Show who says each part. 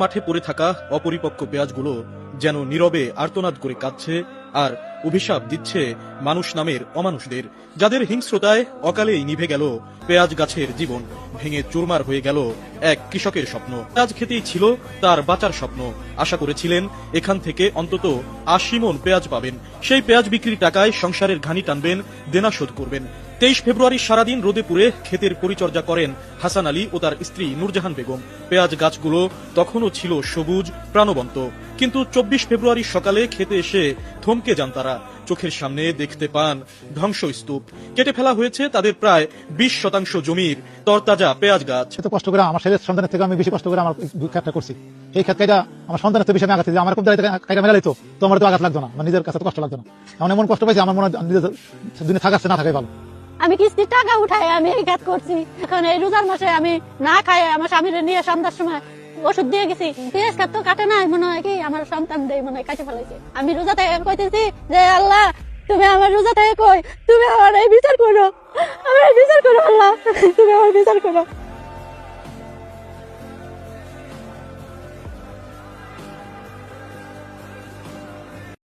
Speaker 1: মাঠে পড়ে থাকা অপরিপক্ক পেঁয়াজগুলো যেন নীরবে আর্তনাদ করে কাঁদছে আর অভিশাপ দিচ্ছে মানুষ নামের অমানুষদের, যাদের হিংস্রতায় অকালেই নিভে গেল পেঁয়াজ গাছের জীবন, ভেঙে চুরমার হয়ে গেল এক কৃষকের স্বপ্ন। পেঁয়াজ খেতেই ছিল তার বাঁচার স্বপ্ন, আশা করেছিলেন এখান থেকে অন্তত ৮০ মণ পেঁয়াজ পাবেন, সেই পেঁয়াজ বিক্রির টাকায় সংসারের ঘানি টানবেন, দেনা শোধ করবেন। ২৩ ফেব্রুয়ারি সারাদিন রোদে পুড়ে ক্ষেতের পরিচর্যা করেন হাসান আলী ও তার স্ত্রী নূরজাহান বেগম। পেঁয়াজ গাছগুলো তখনও ছিল সবুজ, প্রাণবন্ত, কিন্তু ২৪ ফেব্রুয়ারি সকালে খেতে এসে থমকে যান তারা। চোখের সামনে দেখতে পান ধ্বংসস্তূপ। কেটে ফেলা হয়েছে তাদের প্রায় ২০% জমির তরতাজা পেঁয়াজ গাছ।
Speaker 2: এত কষ্ট করে আমার ছেলের সন্তানের থেকে আমি বেশি কষ্ট করে আমার ক্ষেতটা করছি। এই ক্ষেত কাটা আমার সন্তানের তো বেশি আমি আঘাত দিই, আমার খুব দাঁড়িয়ে মেলা দিত, তো আমার তো আঘাত লাগতো না, আমার নিজের কাছে তো কষ্ট লাগতো না। এমন কষ্ট পাইছি আমার মনে হয় নিজের দিনে থাকাচ্ছে না থাকাই ভালো।
Speaker 3: আমি কিস্তির টাকা উঠাই আমি এই কাজ করছি। এখন এই রোজার মাসে আমি না খাই আমার স্বামীর নিয়ে সন্ধ্যার সময় ওষুধ দিয়ে গেছি। পেঁয়াজ তো কাটে নাই, মনে হয় কি আমার সন্তান দেয় মনে হয় কাটে ফেলাইছে। আমি রোজা থেকে কইতেছি যে আল্লাহ তুমি আমার রোজা থেকে কই তুমি আমার এই বিচার করো, আমার বিচার করো আল্লাহ, তুমি আমার বিচার করো।